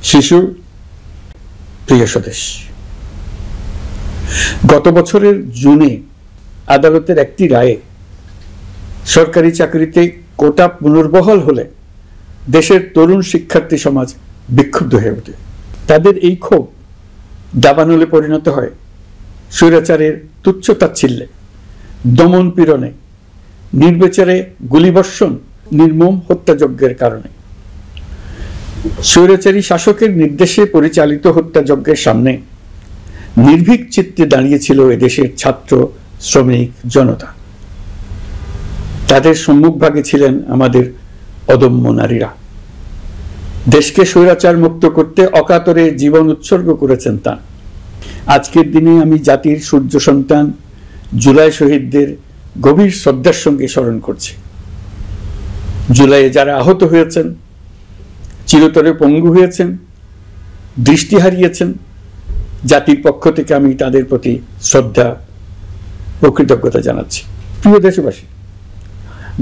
শিশু প্রিয় স্বদেশ, গত বছরের জুনে আদালতের একটি রায়ে সরকারি চাকরিতে কোটা পুনর্বহাল হলে দেশের তরুণ শিক্ষার্থী সমাজ বিক্ষুব্ধ হয়ে ওঠে। তাদের এই ক্ষোভ দাবানলে পরিণত হয় স্বৈরাচারের তুচ্ছ-তাচ্ছিল্যে, দমন পীড়নে, নির্বিচারে গুলিবর্ষণ, নির্মম হত্যাযজ্ঞের কারণে। স্বৈরাচারী শাসকের নির্দেশে পরিচালিত হত্যাযজ্ঞের সামনে নির্ভীক চিত্তে দাঁড়িয়েছিল এদেশের ছাত্র, শ্রমিক, জনতা। তাদের সম্মুখভাগে ছিলেন আমাদের অদম্য নারীরা। দেশকে স্বৈরাচার মুক্ত করতে অকাতরে জীবন উৎসর্গ করেছেন তারা। আজকের দিনে আমি জাতির সূর্য সন্তান জুলাই শহীদদের গভীর শ্রদ্ধার সঙ্গে স্মরণ করছি। জুলাইয়ে যারা আহত হয়েছেন, চিরতরে পঙ্গু হয়েছেন, দৃষ্টি হারিয়েছেন, জাতির পক্ষ থেকে আমি তাদের প্রতি শ্রদ্ধা ও কৃতজ্ঞতা জানাচ্ছি। প্রিয় দেশবাসী,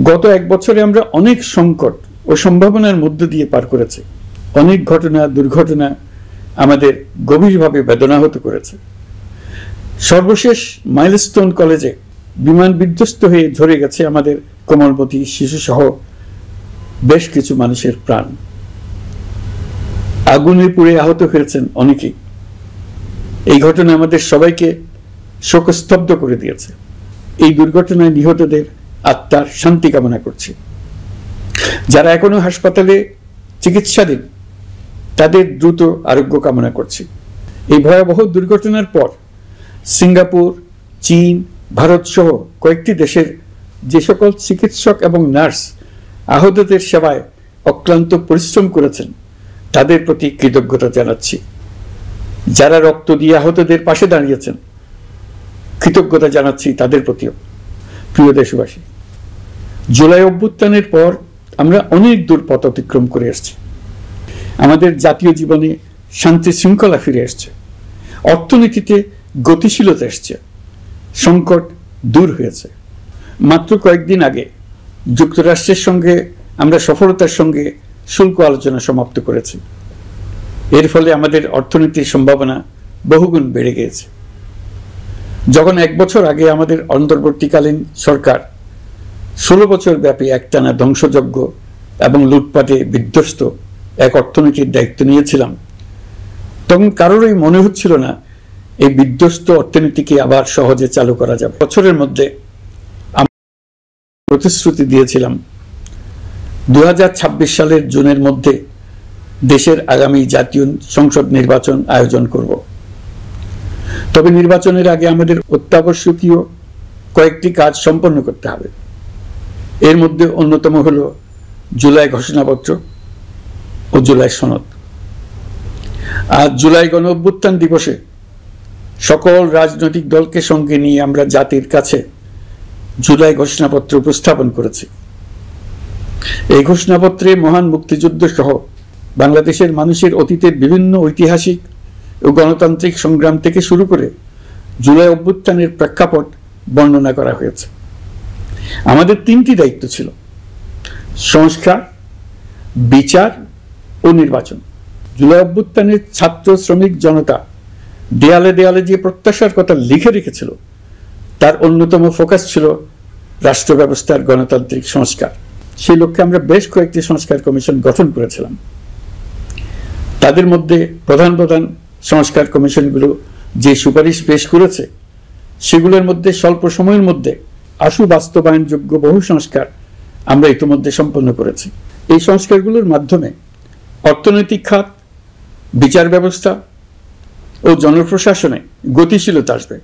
গত এক বছরে আমরা অনেক সংকট ও সম্ভাবনার মধ্য দিয়ে পার করেছি। অনেক ঘটনা, দুর্ঘটনা আমাদের গভীরভাবে বেদনাহত করেছে। সর্বশেষ মাইলস্টোন কলেজে বিমান বিধ্বস্ত হয়ে ঝরে গেছে আমাদের কোমলমতি শিশু সহ বেশ কিছু মানুষের প্রাণ। আগুনে পুড়ে আহত হয়েছেন অনেকেই। এই ঘটনা আমাদের সবাইকে শোকস্তব্ধ করে দিয়েছে। এই দুর্ঘটনায় নিহতদের আত্মার শান্তি কামনা করছি। যারা এখনো হাসপাতালে চিকিৎসাধীন তাদের দ্রুত আরোগ্য কামনা করছি। এই ভয়াবহ দুর্ঘটনার পর সিঙ্গাপুর, চীন, ভারত সহ কয়েকটি দেশের যে সকল চিকিৎসক এবং নার্স আহতদের সেবায় অক্লান্ত পরিশ্রম করেছেন তাদের প্রতি কৃতজ্ঞতা জানাচ্ছি। যারা রক্ত দিয়ে আহতদের পাশে দাঁড়িয়েছেন কৃতজ্ঞতা জানাচ্ছি তাদের প্রতিও। প্রিয় দেশবাসী, জুলাই অভ্যুত্থানের পর আমরা অনেক দূর পথ অতিক্রম করে এসেছি। আমাদের জাতীয় জীবনে শান্তি শৃঙ্খলা ফিরে এসছে, অর্থনীতিতে গতিশীলতা এসছে, সংকট দূর হয়েছে। মাত্র কয়েকদিন আগে যুক্তরাষ্ট্রের সঙ্গে আমরা সফলতার সঙ্গে শুল্ক আলোচনা সমাপ্ত করেছি। এর ফলে আমাদের অর্থনীতির সম্ভাবনা বহুগুণ বেড়ে গিয়েছে। যখন এক বছর আগে আমাদের অন্তর্বর্তীকালীন সরকার 16 বছর ব্যাপী একটানা ধ্বংসযজ্ঞ এবং লুটপাটে বিধ্বস্ত এক অর্থনীতির দায়িত্ব নিয়েছিলাম, তখন কারোরই মনে হচ্ছিল না এই বিধ্বস্ত অর্থনীতিকে আবার সহজে চালু করা যাবে। বছরের মধ্যে আমরা প্রতিশ্রুতি দিয়েছিলাম 2026 সালের জুনের মধ্যে দেশের আগামী জাতীয় সংসদ নির্বাচন আয়োজন করব। তবে নির্বাচনের আগে আমাদের অত্যাবশ্যকীয় কয়েকটি কাজ সম্পন্ন করতে হবে। এর মধ্যে অন্যতম হল জুলাই ঘোষণাপত্র ও জুলাই সনদ। আজ জুলাই গণ অভ্যুত্থান দিবসে সকল রাজনৈতিক দলকে সঙ্গে নিয়ে আমরা জাতির কাছে জুলাই ঘোষণাপত্র উপস্থাপন করেছি। এই ঘোষণাপত্রে মহান মুক্তিযুদ্ধ সহ বাংলাদেশের মানুষের অতীতের বিভিন্ন ঐতিহাসিক ও গণতান্ত্রিক সংগ্রাম থেকে শুরু করে জুলাই অভ্যুত্থানের প্রেক্ষাপট বর্ণনা করা হয়েছে। আমাদের 3টি দায়িত্ব ছিল: সংস্কার, বিচার ও নির্বাচন। জুলাই অভ্যুত্থানের ছাত্র, শ্রমিক, জনতা দেয়ালে দেয়ালে যে প্রত্যাশার কথা লিখে রেখেছিল তার অন্যতম ফোকাস ছিল রাষ্ট্র ব্যবস্থার গণতান্ত্রিক সংস্কার। সেই লক্ষ্যে আমরা বেশ কয়েকটি সংস্কার কমিশন গঠন করেছিলাম। তাদের মধ্যে প্রধান প্রধান সংস্কার কমিশনগুলো যে সুপারিশ পেশ করেছে সেগুলোর মধ্যে স্বল্প সময়ের মধ্যে আশু বাস্তবায়নযোগ্য বহু সংস্কার আমরা ইতিমধ্যে সম্পন্ন করেছি। এই সংস্কারগুলোর মাধ্যমে অর্থনৈতিক খাত, বিচার ব্যবস্থা ও জনপ্রশাসনে গতিশীলতা আসবে,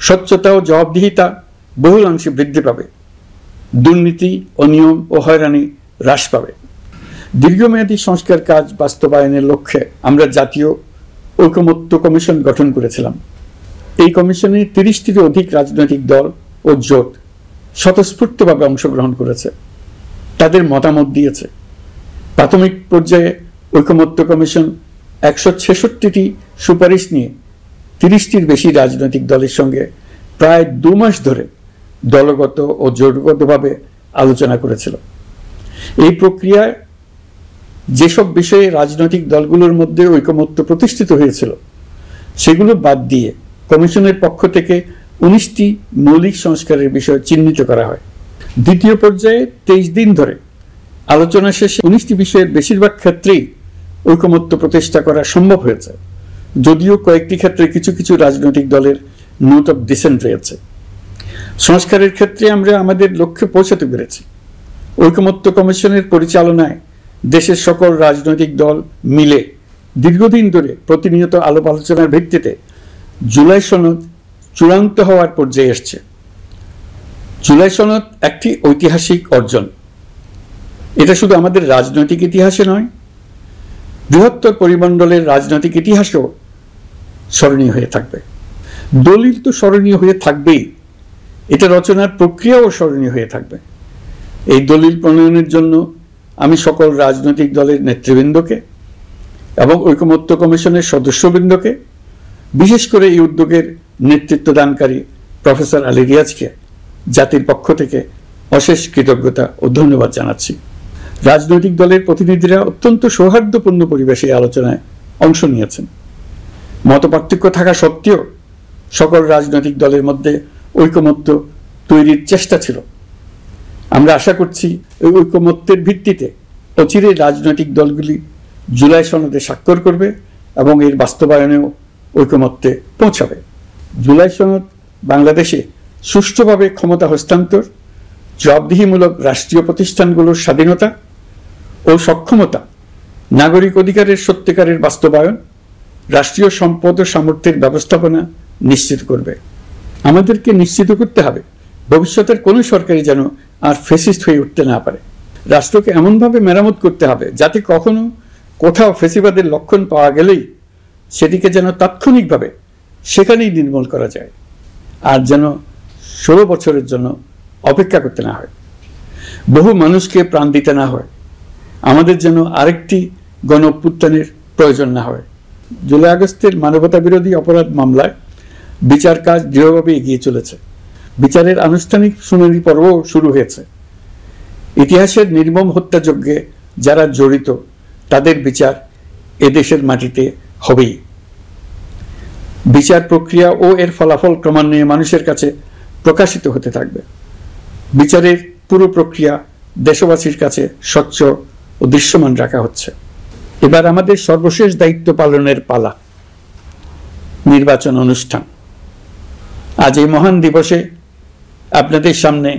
স্বচ্ছতা ও জবাবদিহিতা বহুলাংশে বৃদ্ধি পাবে, দুর্নীতি, অনিয়ম ও হয়রানি হ্রাস পাবে। দীর্ঘমেয়াদী সংস্কার কাজ বাস্তবায়নের লক্ষ্যে আমরা জাতীয় ঐকমত্য কমিশন গঠন করেছিলাম। এই কমিশনে 30টিরও অধিক রাজনৈতিক দল ও জোট স্বতঃস্ফূর্তভাবে অংশগ্রহণ করেছে, তাদের মতামত দিয়েছে। প্রাথমিক পর্যায়ে ঐকমত্য কমিশন 166টি সুপারিশ নিয়ে 30টির বেশি রাজনৈতিক দলের সঙ্গে প্রায় 2 মাস ধরে দলগত ও জোটগতভাবে আলোচনা করেছিল। এই প্রক্রিয়ায় যেসব বিষয়ে রাজনৈতিক দলগুলোর মধ্যে ঐকমত্য প্রতিষ্ঠিত হয়েছিল সেগুলো বাদ দিয়ে কমিশনের পক্ষ থেকে 19টি মৌলিক সংস্কারের বিষয় চিহ্নিত করা হয়। দ্বিতীয় পর্যায়ে 23 দিন ধরে আলোচনা শেষে 19টি বিষয়ের বেশিরভাগ ক্ষেত্রেই ঐকমত্য প্রতিষ্ঠা করা সম্ভব হয়েছে, যদিও কয়েকটি ক্ষেত্রে কিছু কিছু রাজনৈতিক দলের নোট অফ ডিসেন্ট রয়েছে। সংস্কারের ক্ষেত্রে আমরা আমাদের লক্ষ্যে পৌঁছাতে পেরেছি। ঐকমত্য কমিশনের পরিচালনায় দেশের সকল রাজনৈতিক দল মিলে দীর্ঘদিন ধরে প্রতিনিয়ত আলাপ আলোচনার ভিত্তিতে জুলাই সনদ চূড়ান্ত হওয়ার পর্যায়ে এসছে। জুলাই সনদ একটি ঐতিহাসিক অর্জন। এটা শুধু আমাদের রাজনৈতিক ইতিহাসে নয়, বৃহত্তর পরিমণ্ডলের রাজনৈতিক ইতিহাসেও স্মরণীয় হয়ে থাকবে। দলিল তো স্মরণীয় হয়ে থাকবেই, এটা রচনার প্রক্রিয়াও স্মরণীয় হয়ে থাকবে। এই দলিল প্রণয়নের জন্য আমি সকল রাজনৈতিক দলের নেতৃবৃন্দকে এবং ঐকমত্য কমিশনের সদস্যবৃন্দকে, বিশেষ করে এই উদ্যোগের নেতৃত্ব দানকারী প্রফেসর আলী রিয়াজকে জাতির পক্ষ থেকে অশেষ কৃতজ্ঞতা ও ধন্যবাদ জানাচ্ছি। রাজনৈতিক দলের প্রতিনিধিরা অত্যন্ত সৌহার্দ্যপূর্ণ পরিবেশে আলোচনায় অংশ নিয়েছেন। মতপার্থক্য থাকা সত্ত্বেও সকল রাজনৈতিক দলের মধ্যে ঐকমত্য তৈরির চেষ্টা ছিল। আমরা আশা করছি এই ঐকমত্যের ভিত্তিতে অচিরে রাজনৈতিক দলগুলি জুলাই সনদে স্বাক্ষর করবে এবং এর বাস্তবায়নেও ঐকমত্যে পৌঁছাবে। জুলাই সনদ বাংলাদেশে সুষ্ঠুভাবে ক্ষমতা হস্তান্তর, জবাবদিহিমূলক রাষ্ট্রীয় প্রতিষ্ঠানগুলোর স্বাধীনতা ও সক্ষমতা, নাগরিক অধিকারের সত্যিকারের বাস্তবায়ন, রাষ্ট্রীয় সম্পদ ও সামর্থ্যের ব্যবস্থাপনা নিশ্চিত করবে। আমাদেরকে নিশ্চিত করতে হবে ভবিষ্যতের কোনো সরকারই যেন আর ফ্যাসিস্ট হয়ে উঠতে না পারে। রাষ্ট্রকে এমনভাবে মেরামত করতে হবে যাতে কখনো কোথাও ফ্যাসিবাদের লক্ষণ পাওয়া গেলেই সেটিকে যেন তাৎক্ষণিকভাবে সেখানেই নির্মূল করা যায়, আর যেন 16 বছরের জন্য অপেক্ষা করতে না হয়, বহু মানুষকে প্রাণ দিতে না হয়, আমাদের যেন আরেকটি গণ অভ্যুত্থানের প্রয়োজন না হয়। জুলাই আগস্টের মানবতা বিরোধী অপরাধ মামলায় বিচার কাজ দৃঢ়ভাবে এগিয়ে চলেছে। বিচারের আনুষ্ঠানিক শুনানি পর্বও শুরু হয়েছে। ইতিহাসের নির্মম হত্যাযজ্ঞে যারা জড়িত তাদের বিচার এদেশের মাটিতে হবেই। বিচার প্রক্রিয়া ও এর ফলাফল ক্রমান্বয়ে মানুষের কাছে প্রকাশিত হতে থাকবে। বিচারের পুরো প্রক্রিয়া দেশবাসীর কাছে স্বচ্ছ ও দৃশ্যমান রাখা হচ্ছে। এবার আমাদের সর্বশেষ দায়িত্ব পালনের পালা, নির্বাচন অনুষ্ঠান। আজ এই মহান দিবসে আপনাদের সামনে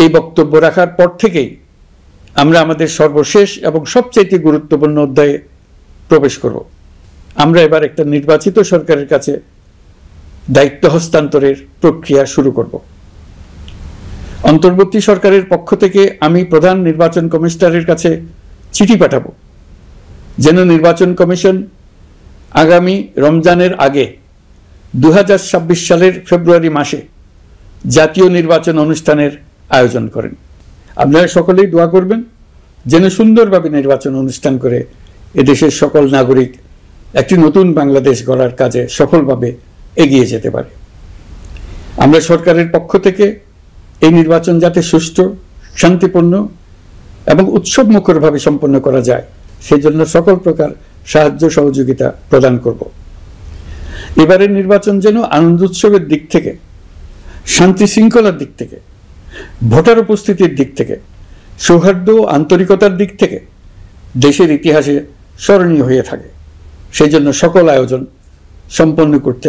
এই বক্তব্য রাখার পর থেকেই আমরা আমাদের সর্বশেষ এবং সবচেয়ে গুরুত্বপূর্ণ অধ্যায়ে প্রবেশ করব। আমরা এবার একটা নির্বাচিত সরকারের কাছে দায়িত্ব হস্তান্তরের প্রক্রিয়া শুরু করব। অন্তর্বর্তী সরকারের পক্ষ থেকে আমি প্রধান নির্বাচন কমিশনারের কাছে চিঠি পাঠাবো যেন নির্বাচন কমিশন আগামী রমজানের আগে 2026 সালের ফেব্রুয়ারি মাসে জাতীয় নির্বাচন অনুষ্ঠানের আয়োজন করেন। আপনারা সকলেই দোয়া করবেন যেন সুন্দরভাবে নির্বাচন অনুষ্ঠান করে এদেশের সকল নাগরিক একটি নতুন বাংলাদেশ গড়ার কাজে সফলভাবে এগিয়ে যেতে পারে। আমরা সরকারের পক্ষ থেকে এই নির্বাচন যাতে সুষ্ঠু, শান্তিপূর্ণ এবং উৎসবমুখরভাবে সম্পন্ন করা যায় সেজন্য সকল প্রকার সাহায্য সহযোগিতা প্রদান করব। এবারের নির্বাচন যেন আনন্দ উৎসবের দিক থেকে, শান্তি শৃঙ্খলার দিক থেকে, ভোটার উপস্থিতির দিক থেকে, সৌহার্দ্য ও আন্তরিকতার দিক থেকে দেশের ইতিহাসে স্মরণীয় হয়ে থাকে। সেই জন্য সকল আয়োজন সম্পন্ন করতে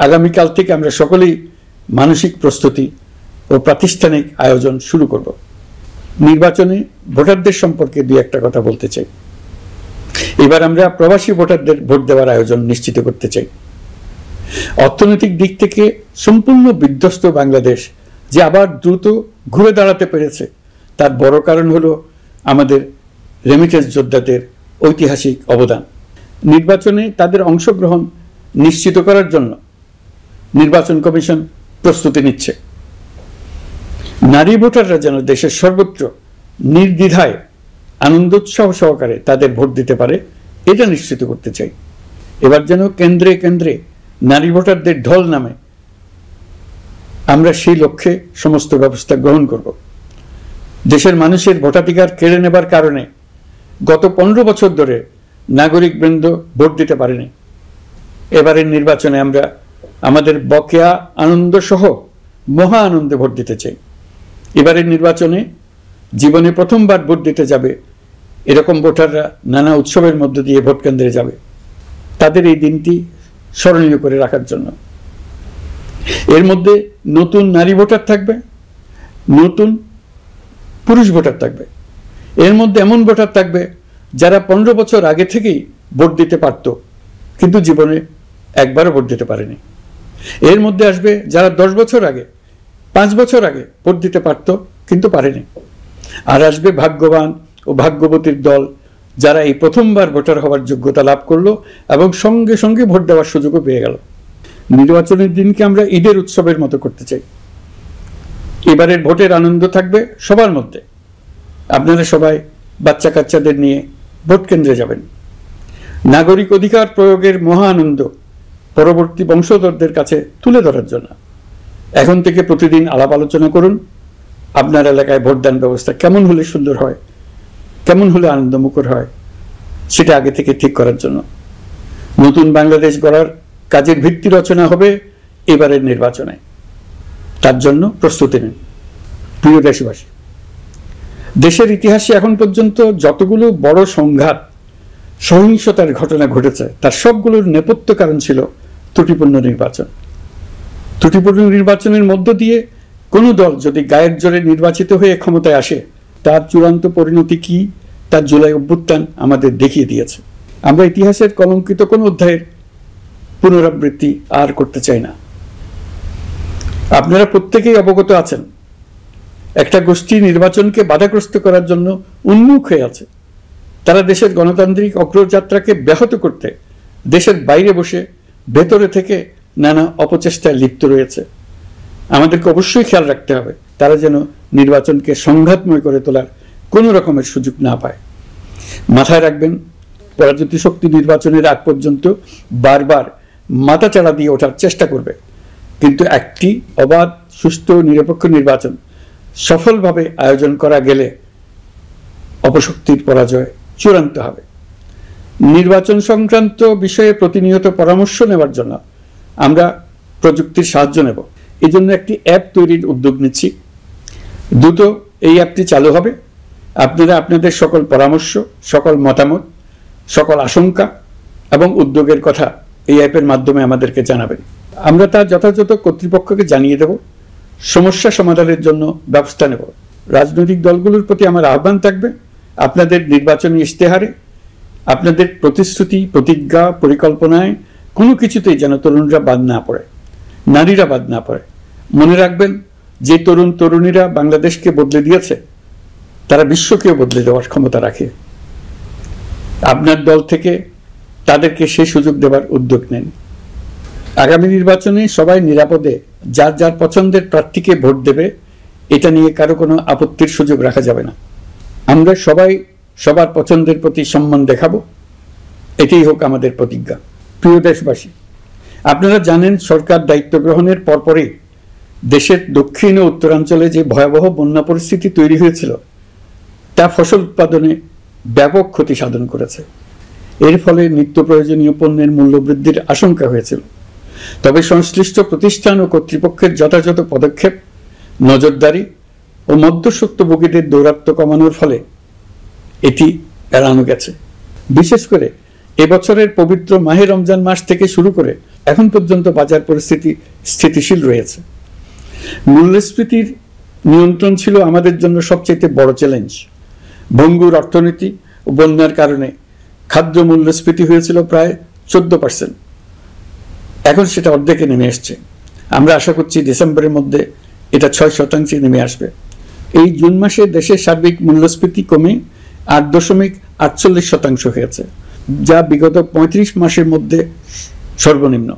আগামীকাল থেকে আমরা সকলেই মানসিক প্রস্তুতি ও প্রাতিষ্ঠানিক আয়োজন শুরু করব। নির্বাচনে ভোটারদের সম্পর্কে দুই একটা কথা বলতে চাই। এবার আমরা প্রবাসী ভোটারদের ভোট দেওয়ার আয়োজন নিশ্চিত করতে চাই। অর্থনৈতিক দিক থেকে সম্পূর্ণ বিধ্বস্ত বাংলাদেশ যে আবার দ্রুত ঘুরে দাঁড়াতে পেরেছে তার বড় কারণ হলো আমাদের রেমিটেন্স যোদ্ধাদের ঐতিহাসিক অবদান। নির্বাচনে তাদের অংশগ্রহণ নিশ্চিত করার জন্য নির্বাচন কমিশন প্রস্তুতি নিচ্ছে। নারী ভোটাররা যেন দেশের সর্বত্র নির্দ্বিধায় আনন্দোৎসব সহকারে তাদের ভোট দিতে পারে এটা নিশ্চিত করতে চাই। এবার যেন কেন্দ্রে কেন্দ্রে নারী ভোটারদের ঢল নামে, আমরা সেই লক্ষ্যে সমস্ত ব্যবস্থা গ্রহণ করব। দেশের মানুষের ভোটাধিকার কেড়ে নেবার কারণে গত 15 বছর ধরে নাগরিকবৃন্দ ভোট দিতে পারেনি। এবারের নির্বাচনে আমরা আমাদের বকেয়া আনন্দ সহ মহা আনন্দে ভোট দিতে চাই। এবারের নির্বাচনে জীবনে প্রথমবার ভোট দিতে যাবে এরকম ভোটাররা নানা উৎসবের মধ্য দিয়ে ভোট কেন্দ্রে যাবে, তাদের এই দিনটি স্মরণীয় করে রাখার জন্য। এর মধ্যে নতুন নারী ভোটার থাকবে, নতুন পুরুষ ভোটার থাকবে, এর মধ্যে এমন ভোটার থাকবে যারা 15 বছর আগে থেকেই ভোট দিতে পারত কিন্তু জীবনে একবারও ভোট দিতে পারেনি। এর মধ্যে আসবে যারা 10 বছর আগে, 5 বছর আগে ভোট দিতে পারত কিন্তু পারেনি। আর আসবে ভাগ্যবান ও ভাগ্যবতীর দল, যারা এই প্রথমবার ভোটার হওয়ার যোগ্যতা লাভ করলো এবং সঙ্গে সঙ্গে ভোট দেওয়ার সুযোগও পেয়ে গেল। নির্বাচনের দিনকে আমরা ঈদের উৎসবের মতো করতে চাই। এবারের ভোটের আনন্দ থাকবে সবার মধ্যে। আপনারা সবাই বাচ্চা কাচ্চাদের নিয়ে ভোট কেন্দ্রে যাবেন। নাগরিক অধিকার প্রয়োগের মহা আনন্দ পরবর্তী বংশধরদের কাছে তুলে ধরার জন্য এখন থেকে প্রতিদিন আলাপ আলোচনা করুন। আপনার এলাকায় ভোটদান ব্যবস্থা কেমন হলে সুন্দর হয়, কেমন হলে আনন্দমুখর হয়, সেটা আগে থেকে ঠিক করার জন্য। নতুন বাংলাদেশ গড়ার কাজের ভিত্তি রচনা হবে এবারের নির্বাচনে। তার জন্য প্রস্তুতি নিন। প্রিয় দেশবাসী, দেশের ইতিহাসে এখন পর্যন্ত যতগুলো বড় সংঘাত, সহিংসতার ঘটনা ঘটেছে তার সবগুলোর নেপথ্য কারণ ছিল ত্রুটিপূর্ণ নির্বাচন। ত্রুটিপূর্ণ নির্বাচনের মধ্য দিয়ে কোনো দল যদি গায়ের জোরে নির্বাচিত হয়ে ক্ষমতায় আসে, তার চূড়ান্ত পরিণতি কি তার জুলাই অভ্যুত্থান আমাদের দেখিয়ে দিয়েছে। আমরা ইতিহাসের কলঙ্কিত কোনো অধ্যায়ের পুনরাবৃত্তি আর করতে চাই না। আপনারা প্রত্যেকেই অবগত আছেন, একটা গোষ্ঠী নির্বাচনকে বাধাগ্রস্ত করার জন্য উন্মুখ হয়ে আছে। তারা দেশের গণতান্ত্রিক অগ্রযাত্রাকে ব্যাহত করতে দেশের বাইরে বসে ভেতরে থেকে নানা অপচেষ্টায় লিপ্ত রয়েছে। আমাদেরকে অবশ্যই খেয়াল রাখতে হবে তারা যেন নির্বাচনকে সংঘাতময় করে তোলার কোনো রকমের সুযোগ না পায়। মাথায় রাখবেন, পরাজিত শক্তি নির্বাচনের আগ পর্যন্ত বারবার মাথাচাড়া দিয়ে ওঠার চেষ্টা করবে, কিন্তু একটি অবাধ, সুষ্ঠু, নিরপেক্ষ নির্বাচন সফলভাবে আয়োজন করা গেলে অপশক্তির পরাজয় চূড়ান্ত হবে। নির্বাচন সংক্রান্ত বিষয়ে প্রতিনিয়ত পরামর্শ নেওয়ার জন্য আমরা প্রযুক্তির সাহায্য নেব। এই জন্য একটি অ্যাপ তৈরির উদ্যোগ নিচ্ছি। দ্রুত এই অ্যাপটি চালু হবে। আপনারা আপনাদের সকল পরামর্শ, সকল মতামত, সকল আশঙ্কা এবং উদ্যোগের কথা এই অ্যাপের মাধ্যমে আমাদেরকে জানাবেন। আমরা তা যথাযথ কর্তৃপক্ষকে জানিয়ে দেব, সমস্যা সমাধানের জন্য ব্যবস্থা নেব। রাজনৈতিক দলগুলোর প্রতি আমার আহ্বান থাকবে, আপনাদের নির্বাচনী ইশতেহারে, আপনাদের প্রতিশ্রুতি, প্রতিজ্ঞা, পরিকল্পনায় কোনো কিছুতেই যেন তরুণরা বাদ না পড়ে, নারীরা বাদ না পড়ে। মনে রাখবেন, যে তরুণ তরুণীরা বাংলাদেশকে বদলে দিয়েছে তারা বিশ্বকেও বদলে দেওয়ার ক্ষমতা রাখে। আপনার দল থেকে তাদেরকে সেই সুযোগ দেওয়ার উদ্যোগ নেন। আগামী নির্বাচনে সবাই নিরাপদে যার যার পছন্দের প্রার্থীকে ভোট দেবে, এটা নিয়ে কারো কোনো আপত্তির সুযোগ রাখা যাবে না। আমরা সবাই সবার পছন্দের প্রতি সম্মান দেখাবো, এটাই হোক আমাদের প্রতিজ্ঞা। প্রিয় দেশবাসী, আপনারা জানেন সরকার দায়িত্ব গ্রহণের পরপরই দেশের দক্ষিণ ও উত্তরাঞ্চলে যে ভয়াবহ বন্যা পরিস্থিতি তৈরি হয়েছিল তা ফসল উৎপাদনে ব্যাপক ক্ষতি সাধন করেছে। এর ফলে নিত্য প্রয়োজনীয় পণ্যের মূল্য বৃদ্ধির আশঙ্কা হয়েছিল। তবে সংশ্লিষ্ট প্রতিষ্ঠান ও কর্তৃপক্ষের যথাযথ পদক্ষেপ, নজরদারি ও মধ্যস্বত্বভোগীদের দৌরাত্ম্য কমানোর ফলে এটি এড়ানো গেছে। বিশেষ করে এবছরের পবিত্র মাহে রমজান মাস থেকে শুরু করে এখন পর্যন্ত বাজার পরিস্থিতি স্থিতিশীল রয়েছে। মূল্যস্ফীতির নিয়ন্ত্রণ ছিল আমাদের জন্য সবচেয়ে বড় চ্যালেঞ্জ। ভঙ্গুর অর্থনীতি ও বন্যার কারণে খাদ্য মূল্যস্ফীতি হয়েছিল প্রায় 14%। এখন সেটা অর্ধেকে নেমে আসছে। আমরা আশা করছি ডিসেম্বরের মধ্যে এটা 6% নেমে আসবে। এই জুন মাসে দেশের সার্বিক মূল্যস্ফীতি কমে 8.48% হয়েছে, যা বিগত 35 মাসের মধ্যে সর্বনিম্ন।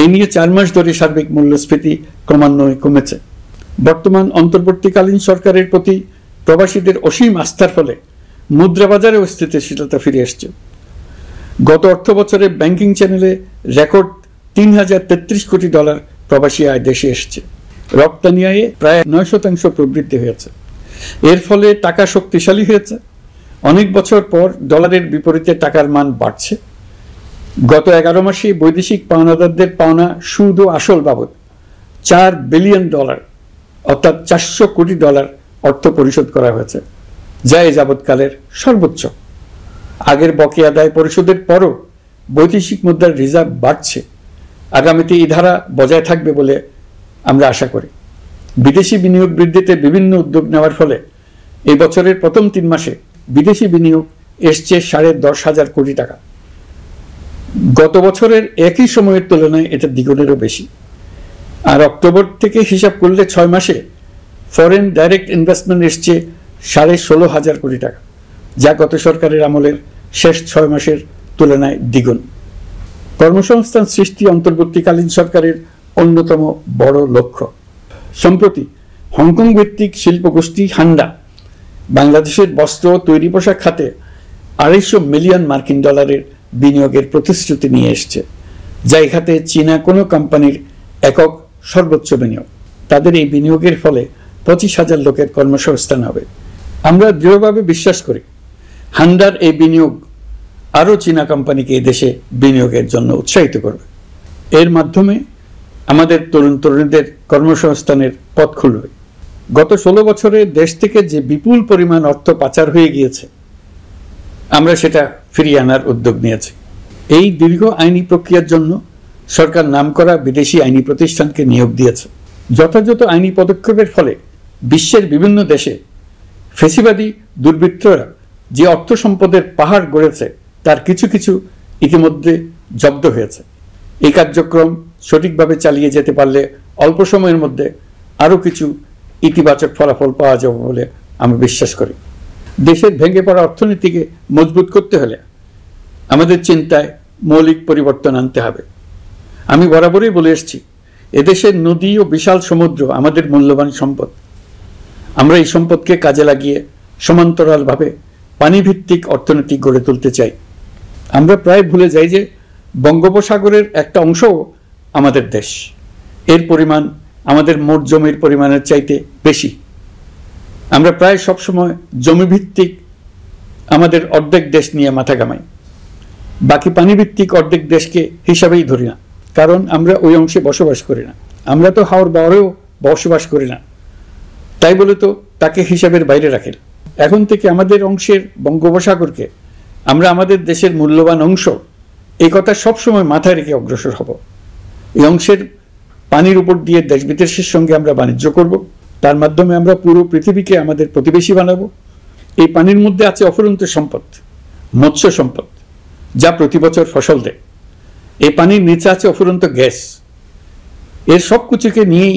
এই নিয়ে 4 মাস ধরে সার্বিক মূল্যস্ফীতি ক্রমান্বয়ে কমেছে। বর্তমান অন্তর্বর্তীকালীন সরকারের প্রতি প্রবাসীদের অসীম আস্থার ফলে মুদ্রা বাজারেও স্থিতিশীলতা ফিরে আসছে। গত অর্থ বছরে ব্যাংকিং চ্যানেলে রেকর্ড $3033 কোটি প্রবাসী আয় দেশে এসছে। রপ্তানি আয়ে প্রায় 9% প্রবৃদ্ধি হয়েছে। এর ফলে টাকা শক্তিশালী হয়েছে, অনেক বছর পর ডলারের বিপরীতে টাকার মান বাড়ছে। গত 11 মাসে বৈদেশিক পাওনাদারদের পাওনা সুদ ও আসল বাবদ $4 বিলিয়ন অর্থাৎ $400 কোটি অর্থ পরিশোধ করা হয়েছে, যা এ যাবৎকালের সর্বোচ্চ। আগের বকেয়া আদায় পরিশোধের পরও বৈদেশিক মুদ্রার রিজার্ভ বাড়ছে। আগামীতে এই ধারা বজায় থাকবে বলে আমরা আশা করি। বিদেশি বিনিয়োগ বৃদ্ধিতে বিভিন্ন উদ্যোগ নেওয়ার ফলে এই বছরের প্রথম 3 মাসে বিদেশি বিনিয়োগ এসছে $10,500 কোটি। গত বছরের একই সময়ের তুলনায় এটা দ্বিগুণেরও বেশি। আর অক্টোবর থেকে হিসাব করলে 6 মাসে ফরেন ডাইরেক্ট ইনভেস্টমেন্ট এসছে $16,500 কোটি, যা গত সরকারের আমলের শেষ 6 মাসের তুলনায় দ্বিগুণ। কর্মসংস্থান সৃষ্টি অন্তর্বর্তীকালীন সরকারের অন্যতম বড় লক্ষ্য। সম্প্রতি হংকং ভিত্তিক শিল্পগোষ্ঠী হান্ডা বাংলাদেশের বস্ত্র তৈরি পোশাক খাতে $250 মিলিয়ন বিনিয়োগের প্রতিশ্রুতি নিয়ে এসছে, যা এই খাতে চীনা কোনো কোম্পানির একক সর্বোচ্চ বিনিয়োগ। তাদের এই বিনিয়োগের ফলে 25,000 লোকের কর্মসংস্থান হবে। আমরা দৃঢ়ভাবে বিশ্বাস করি হান্ডার এই বিনিয়োগ আরও চীনা কোম্পানিকে এই দেশে বিনিয়োগের জন্য উৎসাহিত করবে। এর মাধ্যমে আমাদের তরুণ তরুণীদের কর্মসংস্থানের পথ খুলবে। গত 16 বছরে দেশ থেকে যে বিপুল পরিমাণ অর্থ পাচার হয়ে গিয়েছে, আমরা সেটা ফিরিয়ে আনার উদ্যোগ নিয়েছি। এই দীর্ঘ আইনি প্রক্রিয়ার জন্য সরকার নামকরা বিদেশি আইনি প্রতিষ্ঠানকে নিয়োগ দিয়েছে। যথাযথ আইনি পদক্ষেপের ফলে বিশ্বের বিভিন্ন দেশে ফেসিবাদী দুর্বৃত্তরা যে অর্থ সম্পদের পাহাড় গড়েছে তার কিছু কিছু ইতিমধ্যে জব্দ হয়েছে। এই কার্যক্রম সঠিকভাবে চালিয়ে যেতে পারলে অল্প সময়ের মধ্যে আরও কিছু ইতিবাচক ফলাফল পাওয়া যাবে বলে আমি বিশ্বাস করি। দেশের ভেঙে পড়া অর্থনীতিকে মজবুত করতে হলে আমাদের চিন্তায় মৌলিক পরিবর্তন আনতে হবে। আমি বরাবরই বলে এসেছি, এদেশের নদী ও বিশাল সমুদ্র আমাদের মূল্যবান সম্পদ। আমরা এই সম্পদকে কাজে লাগিয়ে সমান্তরালভাবে পানিভিত্তিক অর্থনীতি গড়ে তুলতে চাই। আমরা প্রায় ভুলে যাই যে বঙ্গোপসাগরের একটা অংশও আমাদের দেশ। এর পরিমাণ আমাদের মোট জমির পরিমাণের চাইতে বেশি। আমরা প্রায় সবসময় জমিভিত্তিক আমাদের অর্ধেক দেশ নিয়ে মাথা ঘামাই, বাকি পানিভিত্তিক অর্ধেক দেশকে হিসাবেই ধরি না, কারণ আমরা ওই অংশে বসবাস করি না। আমরা তো হাওর বাওরেও বসবাস করি না, তাই বলে তো তাকে হিসাবের বাইরে রাখি। এখন থেকে আমাদের অংশের বঙ্গোপসাগরকে আমরা আমাদের দেশের মূল্যবান অংশ, এই কথা সবসময় মাথায় রেখে অগ্রসর হব। এই অংশের পানির উপর দিয়ে দেশ বিদেশের সঙ্গে আমরা বাণিজ্য করব, তার মাধ্যমে আমরা পুরো পৃথিবীকে আমাদের প্রতিবেশী বানাবো। এই পানির মধ্যে আছে অফুরন্ত সম্পদ, মৎস্য সম্পদ, যা প্রতি বছর ফসল দেয়। এই পানির নিচে আছে অফুরন্ত গ্যাস। এর সব কিছুকে নিয়েই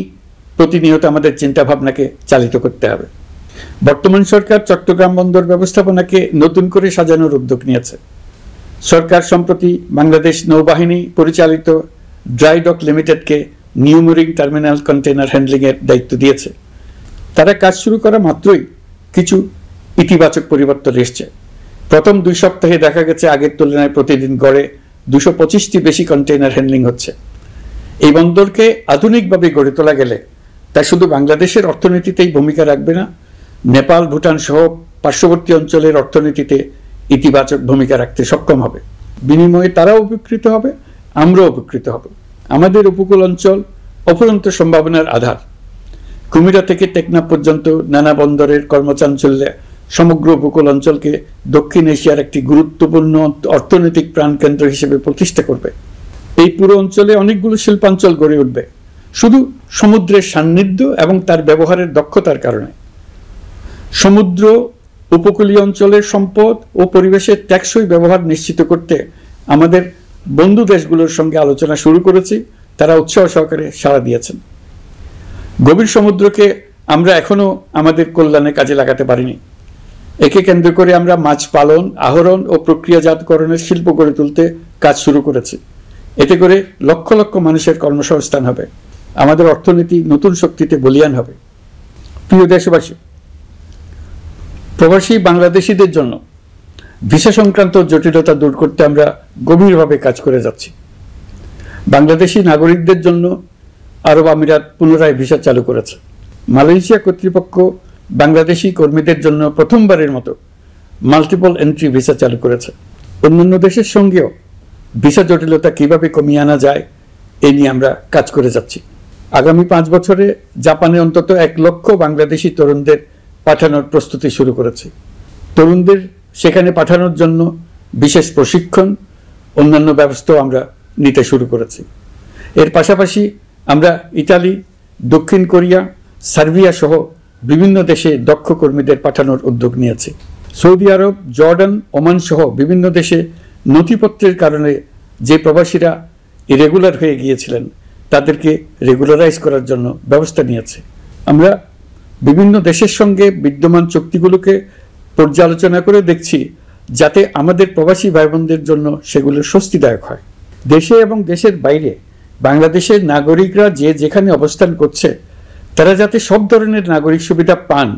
প্রতিনিয়ত আমাদের চিন্তা ভাবনাকে চালিত করতে হবে। বর্তমান সরকার চট্টগ্রাম বন্দর ব্যবস্থাপনাকে নতুন করে সাজানোর উদ্যোগ নিয়েছে। সরকার সম্প্রতি বাংলাদেশ নৌবাহিনী পরিচালিত ড্রাই ডক লিমিটেডকে নিউ মুরিং টার্মিনাল কন্টেইনার হ্যান্ডলিংয়ের দায়িত্ব দিয়েছে। তারা কাজ শুরু করা মাত্রই কিছু ইতিবাচক পরিবর্তন এসছে। প্রথম 2 সপ্তাহে দেখা গেছে আগের তুলনায় প্রতিদিন গড়ে 225টি বেশি কন্টেইনার হ্যান্ডলিং হচ্ছে। এই বন্দরকে আধুনিকভাবে গড়ে তোলা গেলে তা শুধু বাংলাদেশের অর্থনীতিতেই ভূমিকা রাখবে না, নেপাল, ভুটান সহ পার্শ্ববর্তী অঞ্চলের অর্থনীতিতে ইতিবাচক ভূমিকা রাখতে সক্ষম হবে। বিনিময়ে তারাও উপকৃত হবে, আমরাও উপকৃত হব। আমাদের উপকূল অঞ্চল অফুরন্ত সম্ভাবনার আধার। কুমিরা থেকে টেকনাফ পর্যন্ত নানা বন্দরের কর্মচাঞ্চল্যে সমগ্র উপকূল অঞ্চলকে দক্ষিণ এশিয়ার একটি গুরুত্বপূর্ণ অর্থনৈতিক প্রাণকেন্দ্র হিসেবে প্রতিষ্ঠা করবে। এই পুরো অঞ্চলে অনেকগুলো শিল্পাঞ্চল গড়ে উঠবে শুধু সমুদ্রের সান্নিধ্য এবং তার ব্যবহারের দক্ষতার কারণে। সমুদ্র উপকূলীয় অঞ্চলের সম্পদ ও পরিবেশের টেকসই ব্যবহার নিশ্চিত করতে আমাদের বন্ধু দেশগুলোর সঙ্গে আলোচনা শুরু করেছি। তারা উৎসাহ সহকারে সাড়া দিয়েছেন। গভীর সমুদ্রকে আমরা এখনো আমাদের কল্যাণে কাজে লাগাতে পারিনি। একে কেন্দ্র করে আমরা মাছ পালন, আহরণ ও প্রক্রিয়াজাতকরণের শিল্প গড়ে তুলতে কাজ শুরু করেছি। এতে করে লক্ষ লক্ষ মানুষের কর্মসংস্থান হবে, আমাদের অর্থনীতি নতুন শক্তিতে বলীয়ান হবে। প্রিয় দেশবাসী, প্রবাসী বাংলাদেশিদের জন্য ভিসা সংক্রান্ত জটিলতা দূর করতে আমরা গভীরভাবে কাজ করে যাচ্ছি। বাংলাদেশি নাগরিকদের জন্য আরব আমিরাত পুনরায় ভিসা চালু করেছে। মালয়েশিয়া কর্তৃপক্ষ বাংলাদেশি কর্মীদের জন্য প্রথমবারের মতো মাল্টিপল এন্ট্রি ভিসা চালু করেছে। অন্যান্য দেশের সঙ্গেও ভিসা জটিলতা কিভাবে কমিয়ে আনা যায় এ নিয়ে আমরা কাজ করে যাচ্ছি। আগামী 5 বছরে জাপানে অন্তত 1 লক্ষ বাংলাদেশি তরুণদের পাঠানোর প্রস্তুতি শুরু করেছে। তরুণদের সেখানে পাঠানোর জন্য বিশেষ প্রশিক্ষণ, অন্যান্য ব্যবস্থাও আমরা নিতে শুরু করেছি। এর পাশাপাশি আমরা ইতালি, দক্ষিণ কোরিয়া, সার্বিয়া সহ বিভিন্ন দেশে দক্ষ কর্মীদের পাঠানোর উদ্যোগ নিয়েছি। সৌদি আরব, জর্ডান, ওমান সহ বিভিন্ন দেশে নথিপত্রের কারণে যে প্রবাসীরা ইরেগুলার হয়ে গিয়েছিলেন তাদেরকে রেগুলারাইজ করার জন্য ব্যবস্থা নিয়েছে। আমরা বিভিন্ন দেশের সঙ্গে বিদ্যমান চুক্তিগুলোকে পর্যালোচনা করে দেখছি যাতে আমাদের প্রবাসী ভাই বোনদের জন্য সেগুলো স্বস্তিদায়ক হয়। দেশে এবং দেশের বাইরে বাংলাদেশের নাগরিকরা যে যেখানে অবস্থান করছে তারা যাতে সব ধরনের নাগরিক সুবিধা পান,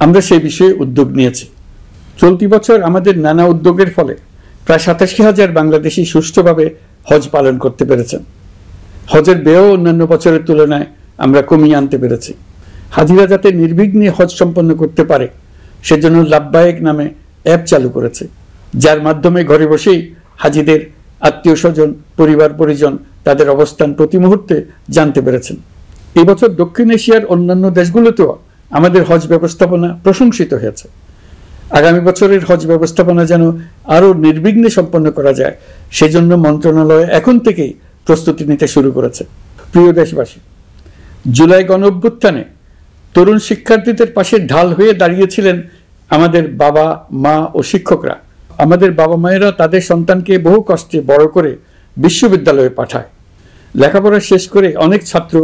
আমরা সেই বিষয়ে উদ্যোগ নিয়েছি। চলতি বছর আমাদের নানা উদ্যোগের ফলে প্রায় 87,000 বাংলাদেশি সুষ্ঠুভাবে হজ পালন করতে পেরেছেন। হজের ব্যয় অন্যান্য বছরের তুলনায় আমরা কমিয়ে আনতে পেরেছি। হাজিরা যাতে নির্বিঘ্নে হজ সম্পন্ন করতে পারে সেজন্য লাব্বায়েক নামে অ্যাপ চালু করেছে, যার মাধ্যমে ঘরে বসেই হাজিদের আত্মীয় স্বজন, পরিবার পরিজন তাদের অবস্থান প্রতি মুহূর্তে জানতে পেরেছেন। এবছর দক্ষিণ এশিয়ার অন্যান্য দেশগুলোতেও আমাদের হজ ব্যবস্থাপনা প্রশংসিত হয়েছে। আগামী বছরের হজ ব্যবস্থাপনা যেন আরও নির্বিঘ্নে সম্পন্ন করা যায় সেজন্য মন্ত্রণালয় এখন থেকেই প্রস্তুতি নিতে শুরু করেছে। প্রিয় দেশবাসী, জুলাই গণঅভ্যুত্থানে তরুণ শিক্ষার্থীদের পাশে ঢাল হয়ে দাঁড়িয়েছিলেন আমাদের বাবা মা ও শিক্ষকরা। আমাদের বাবা মায়েরা তাদের সন্তানকে বহু কষ্টে বড় করে বিশ্ববিদ্যালয়ে পাঠায়। লেখাপড়া শেষ করে অনেক ছাত্র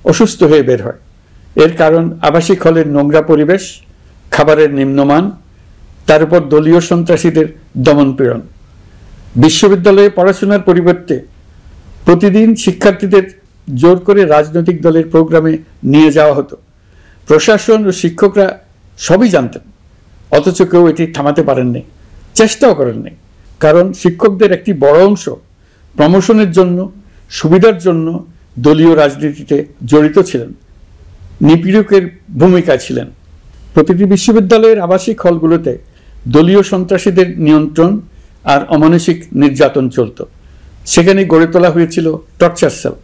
অসুস্থ হয়ে বের হয়। এর কারণ আবাসিক হলের নোংরা পরিবেশ, খাবারের নিম্নমান, তার উপর দলীয় সন্ত্রাসীদের দমনপীড়ন। বিশ্ববিদ্যালয়ে পড়াশোনার পরিবর্তে প্রতিদিন শিক্ষার্থীদের জোর করে রাজনৈতিক দলের প্রোগ্রামে নিয়ে যাওয়া হতো। প্রশাসন ও শিক্ষকরা সবই জানতেন, অথচ কেউ এটি থামাতে পারেননি, চেষ্টাও করেননি। কারণ শিক্ষকদের একটি বড় অংশ প্রমোশনের জন্য, সুবিধার জন্য দলীয় রাজনীতিতে জড়িত ছিলেন, নিপীড়কের ভূমিকায় ছিলেন। প্রতিটি বিশ্ববিদ্যালয়ের আবাসিক হলগুলোতে দলীয় সন্ত্রাসীদের নিয়ন্ত্রণ আর অমানসিক নির্যাতন চলত। সেখানে গড়ে তোলা হয়েছিল টর্চার সেল।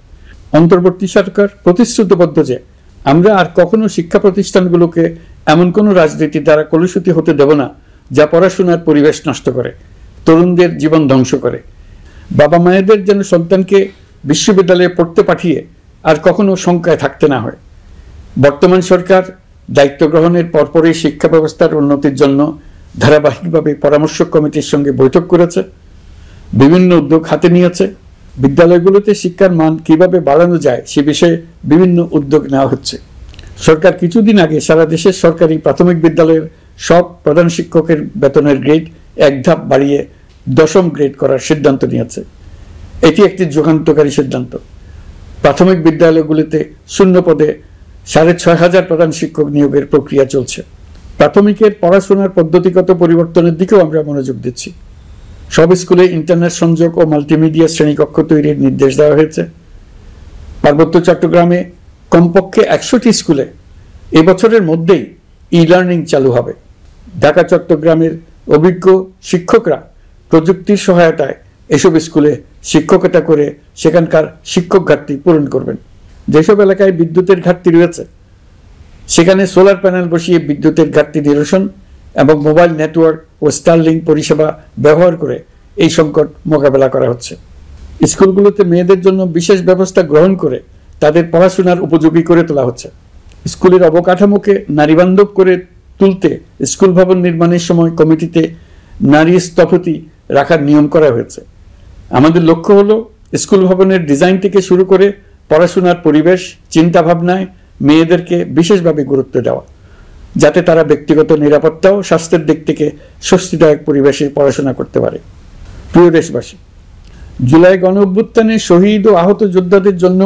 অন্তর্বর্তী সরকার প্রতিশ্রুতিবদ্ধ যে আমরা আর কখনো শিক্ষা প্রতিষ্ঠানগুলোকে এমন কোনো রাজনীতি দ্বারা কলুষিত হতে দেব না যা পড়াশোনার পরিবেশ নষ্ট করে, তরুণদের জীবন ধ্বংস করে। বাবা মায়েদের যেন সন্তানকে বিশ্ববিদ্যালয়ে পড়তে পাঠিয়ে আর কখনো শঙ্কায় থাকতে না হয়। বর্তমান সরকার দায়িত্ব গ্রহণের পরপরই শিক্ষা ব্যবস্থার উন্নতির জন্য ধারাবাহিকভাবে পরামর্শ কমিটির সঙ্গে বৈঠক করেছে, বিভিন্ন উদ্যোগ হাতে নিয়েছে। বিদ্যালয়গুলোতে শিক্ষার মান কিভাবে বাড়ানো যায় সে বিষয়ে বিভিন্ন উদ্যোগ নেওয়া হচ্ছে। সরকার কিছুদিন আগে সারা দেশের সরকারি প্রাথমিক বিদ্যালয়ের সব প্রধান শিক্ষকের বেতনের গ্রেড 1 ধাপ বাড়িয়ে 10ম গ্রেড করার সিদ্ধান্ত নিয়েছে। এটি একটি যুগান্তকারী সিদ্ধান্ত। প্রাথমিক বিদ্যালয়গুলিতে শূন্য পদে 6,500 প্রধান শিক্ষক নিয়োগের প্রক্রিয়া চলছে। প্রাথমিকের পড়াশোনার পদ্ধতিগত পরিবর্তনের দিকেও আমরা মনোযোগ দিচ্ছি। সব স্কুলে ইন্টারনেট সংযোগ ও মাল্টিমিডিয়া শ্রেণীকক্ষ তৈরির নির্দেশ দেওয়া হয়েছে। পার্বত্য চট্টগ্রামে কমপক্ষে 100টি স্কুলে এবছরের মধ্যেই ই-লার্নিং চালু হবে। ঢাকা চট্টগ্রামের অভিজ্ঞ শিক্ষকরা প্রযুক্তির সহায়তায় এসব স্কুলে শিক্ষকতা করে সেখানকার শিক্ষক ঘাটতি পূরণ করবেন। যেসব এলাকায় বিদ্যুতের ঘাটতি রয়েছে সেখানে সোলার প্যানেল বসিয়ে বিদ্যুতের ঘাটতি নিরসন এবং মোবাইল নেটওয়ার্ক ও স্টারলিংক পরিষেবা ব্যবহার করে এই সংকট মোকাবেলা করা হচ্ছে। স্কুলগুলোতে মেয়েদের জন্য বিশেষ ব্যবস্থা গ্রহণ করে তাদের পড়াশোনার উপযোগী করে তোলা হচ্ছে। স্কুলের অবকাঠামোকে নারীবান্ধব করে তুলতে স্কুল ভবন নির্মাণের সময় কমিটিতে নারী স্থপতি রাখার নিয়ম করা হয়েছে। আমাদের লক্ষ্য হলো স্কুল ভবনের ডিজাইন থেকে শুরু করে পড়াশোনার পরিবেশ, চিন্তাভাবনায় মেয়েদেরকে বিশেষভাবে গুরুত্ব দেওয়া, যাতে তারা ব্যক্তিগত নিরাপত্তা ও স্বাস্থ্যের দিক থেকে স্বস্তিদায়ক পরিবেশে পড়াশোনা করতে পারে। প্রিয় দেশবাসী, জুলাই গণঅভ্যুত্থানে শহীদ ও আহত যোদ্ধাদের জন্য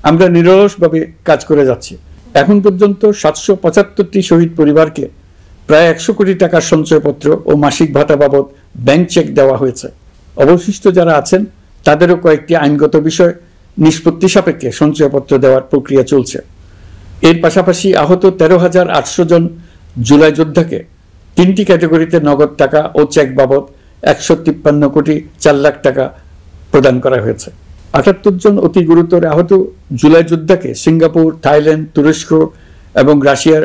আমরা নিরলসভাবে কাজ করে যাচ্ছি। এখন পর্যন্ত 775টি শহীদ পরিবারকে প্রায় 100 কোটি টাকার সঞ্চয়পত্র ও মাসিক ভাতা বাবদ ব্যাংক চেক দেওয়া হয়েছে। অবশিষ্ট যারা আছেন তাদেরও কয়েকটি আইনগত বিষয় নিষ্পত্তি সাপেক্ষে সঞ্চয়পত্র দেওয়ার প্রক্রিয়া চলছে। এর পাশাপাশি আহত 13,800 জন জুলাই যোদ্ধাকে 3টি ক্যাটাগরিতে নগদ টাকা ও চেক বাবদ 153,4,00,000 টাকা প্রদান করা হয়েছে। 78 জন অতি গুরুতর আহত জুলাই যোদ্ধাকে সিঙ্গাপুর, থাইল্যান্ড, তুরস্ক এবং রাশিয়ার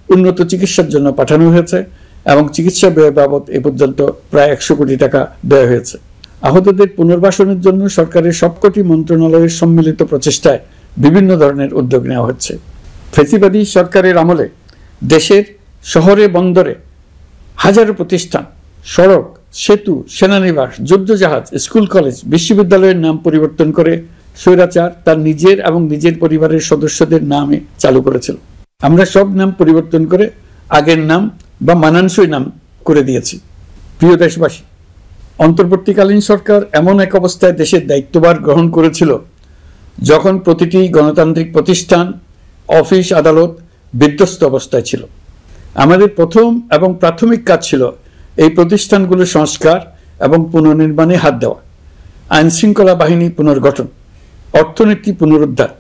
উন্নত চিকিৎসার জন্য পাঠানো হয়েছে এবং চিকিৎসা ব্যয় বাবদ এ পর্যন্ত প্রায় 100 কোটি টাকা ব্যয় হয়েছে। আহতদের পুনর্বাসনের জন্য সরকারের সবকটি মন্ত্রণালয়ের সম্মিলিত প্রচেষ্টায় বিভিন্ন ধরনের উদ্যোগ নেওয়া হচ্ছে। ফ্যাসিবাদী সরকারের আমলে দেশের শহরে বন্দরে হাজারো প্রতিষ্ঠান, সড়ক, সেতু, সেনানিবাস, যুদ্ধজাহাজ, স্কুল, কলেজ, বিশ্ববিদ্যালয়ের নাম পরিবর্তন করে স্বৈরাচার তার নিজের এবং নিজের পরিবারের সদস্যদের নামে চালু করেছিল। আমরা সব নাম পরিবর্তন করে আগের নাম বা মানানসই নাম করে দিয়েছি। প্রিয় দেশবাসী, অন্তর্বর্তীকালীন সরকার এমন এক অবস্থায় দেশের দায়িত্বভার গ্রহণ করেছিল যখন প্রতিটি গণতান্ত্রিক প্রতিষ্ঠান, অফিস, আদালত বিধ্বস্ত অবস্থায় ছিল। আমাদের প্রথম এবং প্রাথমিক কাজ ছিল এই প্রতিষ্ঠানগুলো সংস্কার এবং পুনর্নির্মাণে হাত দেওয়া, আইন শৃঙ্খলা বাহিনী পুনর্গঠন, অর্থনীতি পুনরুদ্ধার,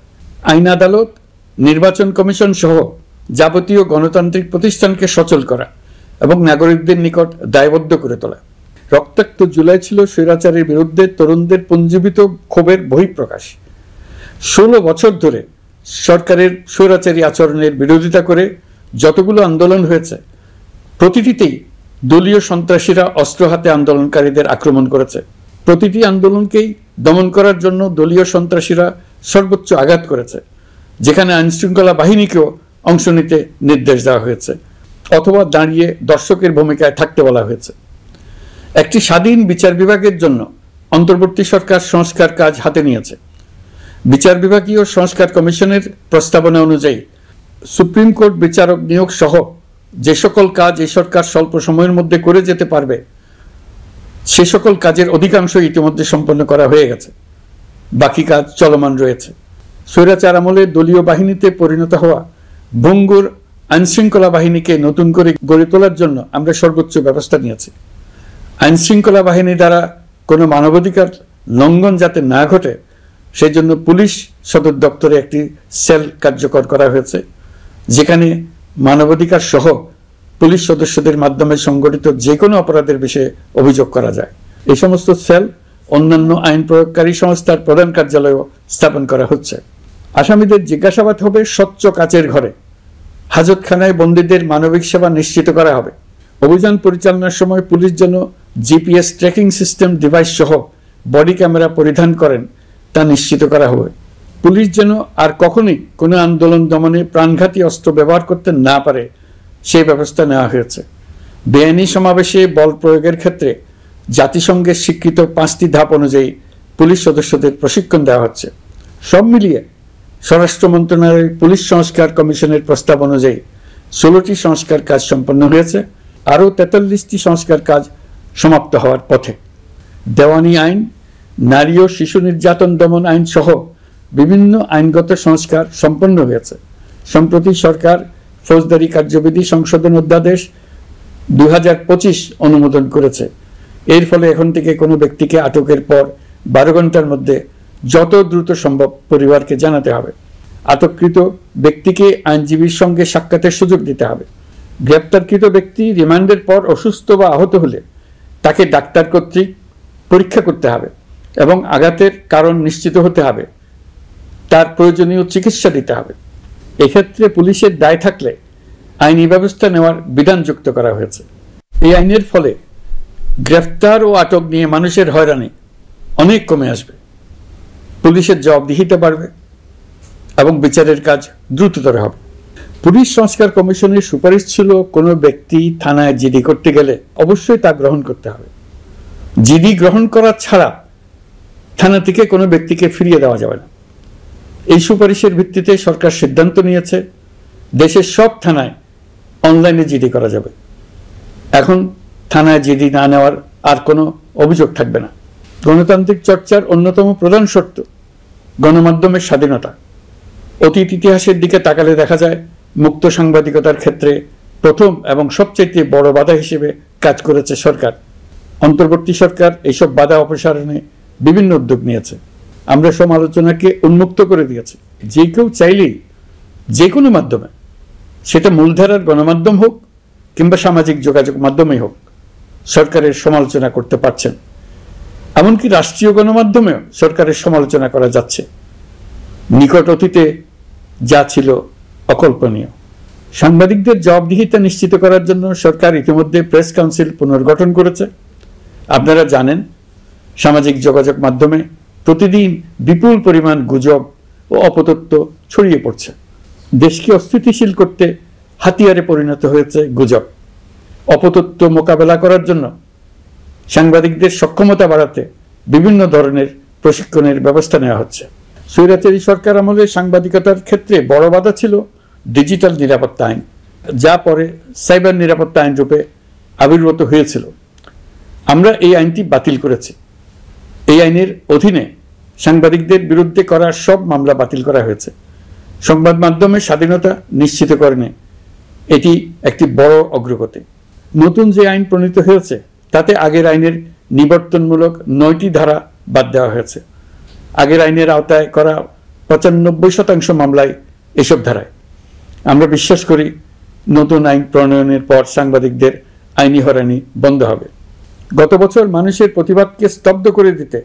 আইন আদালত, নির্বাচন কমিশন সহ যাবতীয় গণতান্ত্রিক প্রতিষ্ঠানকে সচল করা এবং নাগরিকদের নিকট দায়বদ্ধ করে তোলা। রক্তাক্ত জুলাই ছিল স্বৈরাচারের বিরুদ্ধে তরুণদের পুঞ্জীবিত ক্ষোভের বহিঃপ্রকাশ। 16 বছর ধরে সরকারের স্বৈরাচারী আচরণের বিরোধিতা করে যতগুলো আন্দোলন হয়েছে, প্রতিটিতেই দলীয় সন্ত্রাসীরা অস্ত্র হাতে আন্দোলনকারীদের আক্রমণ করেছে। প্রতিটি আন্দোলনকেই দমন করার জন্য দলীয় সন্ত্রাসীরা সর্বোচ্চ আঘাত করেছে, যেখানে আইনশৃঙ্খলা বাহিনীকেও অংশ নিতে নির্দেশ দেওয়া হয়েছে অথবা দাঁড়িয়ে দর্শকের ভূমিকায় থাকতে বলা হয়েছে। একটি স্বাধীন বিচার বিভাগের জন্য অন্তর্বর্তী সরকার সংস্কার কাজ হাতে নিয়েছে। বিচার বিভাগীয় সংস্কার কমিশনের প্রস্তাবনা অনুযায়ী সুপ্রিম কোর্ট বিচারক নিয়োগ সহ যে সকল কাজ এই সরকার স্বল্প সময়ের মধ্যে করে যেতে পারবে, সে সকল কাজের অধিকাংশ ইতিমধ্যে সম্পন্ন করা হয়ে গেছে, বাকি কাজ চলমান রয়েছে। স্বৈরাচার আমলে দলীয় বাহিনীতে পরিণত হওয়া ভঙ্গুর আইনশৃঙ্খলা বাহিনীকে নতুন করে গড়ে তোলার জন্য আমরা সর্বোচ্চ ব্যবস্থা নিয়েছি। আইনশৃঙ্খলা বাহিনী দ্বারা কোনো মানবাধিকার লঙ্ঘন যাতে না ঘটে, সেই জন্য পুলিশ সদর দপ্তরে একটি সেল কার্যকর করা হয়েছে, যেখানে মানবাধিকার সহ পুলিশ সদস্যদের মাধ্যমে সংগঠিত যে কোনো অপরাধের বিষয়ে অভিযোগ করা যায়। এই সমস্ত সেল অন্যান্য আইন প্রয়োগকারী সংস্থার প্রধান কার্যালয়েও স্থাপন করা হচ্ছে। আসামিদের জিজ্ঞাসাবাদ হবে স্বচ্ছ কাচের ঘরে। হাজতখানায় বন্দীদের মানবিক সেবা নিশ্চিত করা হবে। অভিযান পরিচালনার সময় পুলিশ যেন জিপিএস ট্র্যাকিং সিস্টেম ডিভাইস সহ বডি ক্যামেরা পরিধান করেন তা নিশ্চিত করা হবে। পুলিশ যেন আর কখনোই কোনো আন্দোলন দমনে প্রাণঘাতী অস্ত্র ব্যবহার করতে না পারে, সেই ব্যবস্থা নেওয়া হয়েছে। বেআইনি সমাবেশে বল প্রয়োগের ক্ষেত্রে জাতিসংঘের স্বীকৃত 5টি ধাপ অনুযায়ী পুলিশ সদস্যদের প্রশিক্ষণ দেওয়া হচ্ছে। সব মিলিয়ে স্বরাষ্ট্র মন্ত্রণালয়ের পুলিশ সংস্কার কমিশনের প্রস্তাব অনুযায়ী 16টি সংস্কার কাজ সম্পন্ন হয়েছে। আরও 43টি সংস্কার কাজ সমাপ্ত হওয়ার পথে। দেওয়ানি আইন, নারী ও শিশু নির্যাতন দমন আইন সহ বিভিন্ন আইনগত সংস্কার সম্পন্ন হয়েছে। সম্প্রতি সরকার ফৌজদারি কার্যবিধি সংশোধন অধ্যাদেশ 2025 অনুমোদন করেছে। এর ফলে এখন থেকে কোনো ব্যক্তিকে আটকের পর 12 ঘন্টার মধ্যে যত দ্রুত সম্ভব পরিবারকে জানাতে হবে। আটককৃত ব্যক্তিকে আইনজীবীর সঙ্গে সাক্ষাতের সুযোগ দিতে হবে। গ্রেপ্তারকৃত ব্যক্তি রিমান্ডের পর অসুস্থ বা আহত হলে তাকে ডাক্তার কর্তৃক পরীক্ষা করতে হবে এবং আঘাতের কারণ নিশ্চিত হতে হবে। তার প্রয়োজনীয় চিকিৎসা দিতে হবে। এক্ষেত্রে পুলিশের দায় থাকলে আইনি ব্যবস্থা নেওয়ার বিধান যুক্ত করা হয়েছে। এই আইনের ফলে গ্রেফতার ও আটক নিয়ে মানুষের হয়রানি অনেক কমে আসবে, পুলিশের জবাবদিহিতা বাড়বে এবং বিচারের কাজ দ্রুততর হবে। পুলিশ সংস্কার কমিশনের সুপারিশ ছিল কোনো ব্যক্তি থানায় জিডি করতে গেলে অবশ্যই তা গ্রহণ করতে হবে। জিডি গ্রহণ করা ছাড়া থানা থেকে কোনো ব্যক্তিকে ফিরিয়ে দেওয়া যাবে না। এই সুপারিশের ভিত্তিতে সরকার সিদ্ধান্ত নিয়েছে দেশের সব থানায় অনলাইনে জিডি করা যাবে। এখন থানায় জিডি না নেওয়ার আর কোনো অভিযোগ থাকবে না। গণতান্ত্রিক চর্চার অন্যতম প্রধান শর্ত গণমাধ্যমের স্বাধীনতা। অতীত ইতিহাসের দিকে তাকালে দেখা যায় মুক্ত সাংবাদিকতার ক্ষেত্রে প্রথম এবং সবচেয়ে বড় বাধা হিসেবে কাজ করেছে সরকার। অন্তর্বর্তী সরকার এইসব বাধা অপসারণে বিভিন্ন উদ্যোগ নিয়েছে। আমরা সমালোচনাকে উন্মুক্ত করে দিয়েছি। যে কেউ চাইলেই যে কোনো মাধ্যমে, সেটা মূলধারার গণমাধ্যম হোক কিংবা সামাজিক যোগাযোগ মাধ্যমেই হোক সরকারের সমালোচনা করতে পারছেন। এমনকি রাষ্ট্রীয় গণমাধ্যমেও সরকারের সমালোচনা করা যাচ্ছে। নিকট অতীতে যা ছিল অকল্পনীয়। সাংবাদিকদের জবাবদিহিতা নিশ্চিত করার জন্য সরকার ইতিমধ্যে প্রেস কাউন্সিল পুনর্গঠন করেছে। আপনারা জানেন, সামাজিক যোগাযোগ মাধ্যমে প্রতিদিন বিপুল পরিমাণ গুজব ও অপতথ্য ছড়িয়ে পড়ছে। দেশকে অস্থিতিশীল করতে হাতিয়ারে পরিণত হয়েছে গুজব। অপতথ্য মোকাবেলা করার জন্য সাংবাদিকদের সক্ষমতা বাড়াতে বিভিন্ন ধরনের প্রশিক্ষণের ব্যবস্থা নেওয়া হচ্ছে। স্বৈরাচারী সরকার আমলে সাংবাদিকতার ক্ষেত্রে বড় বাধা ছিল ডিজিটাল নিরাপত্তা আইন, যা পরে সাইবার নিরাপত্তা আইন রূপে আবির্ভূত হয়েছিল। আমরা এই আইনটি বাতিল করেছি। এই আইনের অধীনে সাংবাদিকদের বিরুদ্ধে করা সব মামলা বাতিল করা হয়েছে। সংবাদ মাধ্যমের স্বাধীনতা নিশ্চিতকরণে এটি একটি বড় অগ্রগতি। নতুন যে আইন প্রণীত হয়েছে তাতে আগের আইনের নিবর্তনমূলক 9টি ধারা বাদ দেওয়া হয়েছে। আগের আইনের আওতায় করা 95% মামলায় এসব ধারায়। আমরা বিশ্বাস করি নতুন আইন প্রণয়নের পর সাংবাদিকদের আইনি হয়রানি বন্ধ হবে। গত বছর মানুষের প্রতিবাদকে স্তব্ধ করে দিতে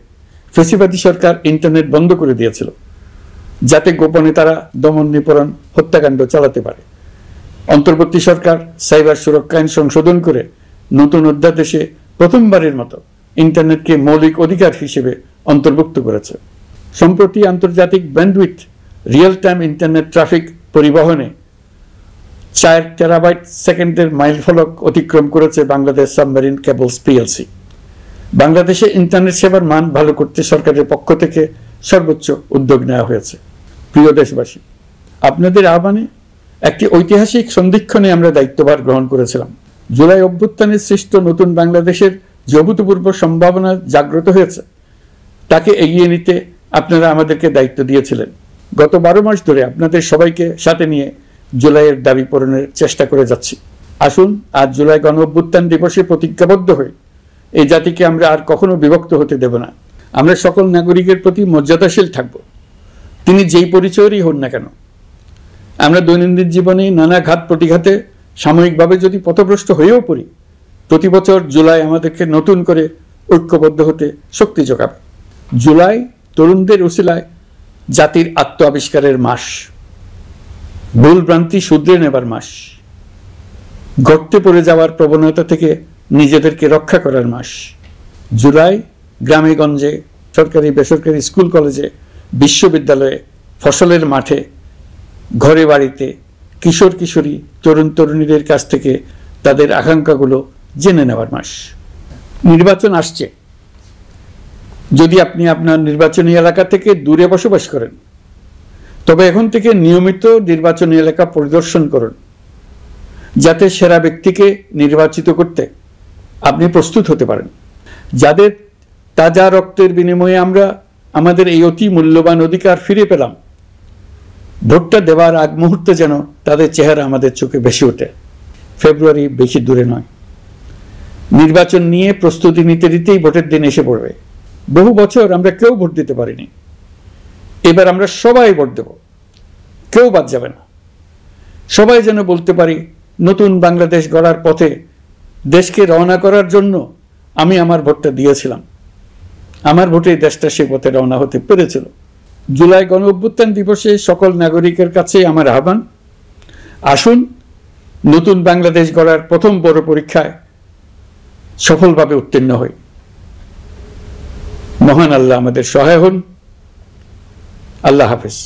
ফ্যাসিবাদী সরকার ইন্টারনেট বন্ধ করে দিয়েছিল, যাতে গোপনে তারা দমন নিপীড়ন হত্যাকাণ্ড চালাতে পারে। অন্তর্বর্তী সরকার সাইবার সুরক্ষা আইন সংশোধন করে নতুন অধ্যাদেশে প্রথমবারের মতো ইন্টারনেটকে মৌলিক অধিকার হিসেবে অন্তর্ভুক্ত করেছে। সম্প্রতি আন্তর্জাতিক bandwidth real time internet traffic পরিবহনে 4 টেরাবাইট সেকেন্ডের মাইলফলক অতিক্রম করেছে বাংলাদেশ সাবমেরিন কেবলস পিএলসি। বাংলাদেশে ইন্টারনেট সেবার মান ভালো করতে সরকারের পক্ষ থেকে সর্বোচ্চ উদ্যোগ নেওয়া হয়েছে। প্রিয় দেশবাসী, আপনাদের আহ্বানে একটি ঐতিহাসিক সন্ধিক্ষণে আমরা দায়িত্বভার গ্রহণ করেছিলাম। জুলাই অভ্যুত্থানের সৃষ্ট নতুন বাংলাদেশের যে অভূতপূর্ব সম্ভাবনা জাগ্রত হয়েছে তাকে এগিয়ে নিতে আপনারা আমাদেরকে দায়িত্ব দিয়েছিলেন। গত 12 মাস ধরে আপনাদের সবাইকে সাথে নিয়ে জুলাইয়ের দাবি পূরণের চেষ্টা করে যাচ্ছি। আসুন আজ জুলাই গণ অভ্যুত্থান দিবসে প্রতিজ্ঞাবদ্ধ হই এই জাতিকে আমরা আর কখনো বিভক্ত হতে দেব না। আমরা সকল নাগরিকের প্রতি মর্যাদাশীল থাকব, তিনি যেই পরিচয়েরই হন না কেন। আমরা দৈনন্দিন জীবনে নানা ঘাত প্রতিঘাতে সাময়িকভাবে যদি পথভ্রষ্ট হয়েও পড়ি, প্রতি বছর জুলাই আমাদেরকে নতুন করে ঐক্যবদ্ধ হতে শক্তি যোগাবে। জুলাই তরুণদের উসিলায় জাতির আত্ম আবিষ্কারের মাস, ভুল ভ্রান্তি শুধরে নেবার মাস, গর্তে পড়ে যাওয়ার প্রবণতা থেকে নিজেদেরকে রক্ষা করার মাস। জুলাই গ্রামে গঞ্জে, সরকারি বেসরকারি স্কুল কলেজে, বিশ্ববিদ্যালয়ে, ফসলের মাঠে, ঘরে বাড়িতে কিশোর কিশোরী তরুণ তরুণীদের কাছ থেকে তাদের আকাঙ্ক্ষাগুলো জেনে নেওয়ার মাস। নির্বাচন আসছে। যদি আপনি আপনার নির্বাচনী এলাকা থেকে দূরে বসবাস করেন, তবে এখন থেকে নিয়মিত নির্বাচনী এলাকা পরিদর্শন করুন, যাতে সেরা ব্যক্তিকে নির্বাচিত করতে আপনি প্রস্তুত হতে পারেন। যাদের তাজা রক্তের বিনিময়ে আমরা আমাদের এই অতি মূল্যবান অধিকার ফিরে পেলাম, ভোটটা দেওয়ার আগ মুহূর্তে যেন তাদের চেহারা আমাদের চোখে ভেসে ওঠে। ফেব্রুয়ারি বেশি দূরে নয়। নির্বাচন নিয়ে প্রস্তুতি নিতে নিতেই ভোটের দিন এসে পড়বে। বহু বছর আমরা কেউ ভোট দিতে পারিনি। এবার আমরা সবাই ভোট দেব, কেউ বাদ যাবে না। সবাই যেন বলতে পারি, নতুন বাংলাদেশ গড়ার পথে দেশকে রওনা করার জন্য আমি আমার ভোটটা দিয়েছিলাম। আমার ভোটেই দেশটা সে পথে রওনা হতে পেরেছিল। জুলাই গণ অভ্যুত্থান দিবসে সকল নাগরিকের কাছে আমার আহ্বান, আসুন নতুন বাংলাদেশ গড়ার প্রথম বড় পরীক্ষায় সফলভাবে উত্তীর্ণ হই। মহান আল্লাহ আমাদের সহায় হন। আল্লাহ হাফেজ।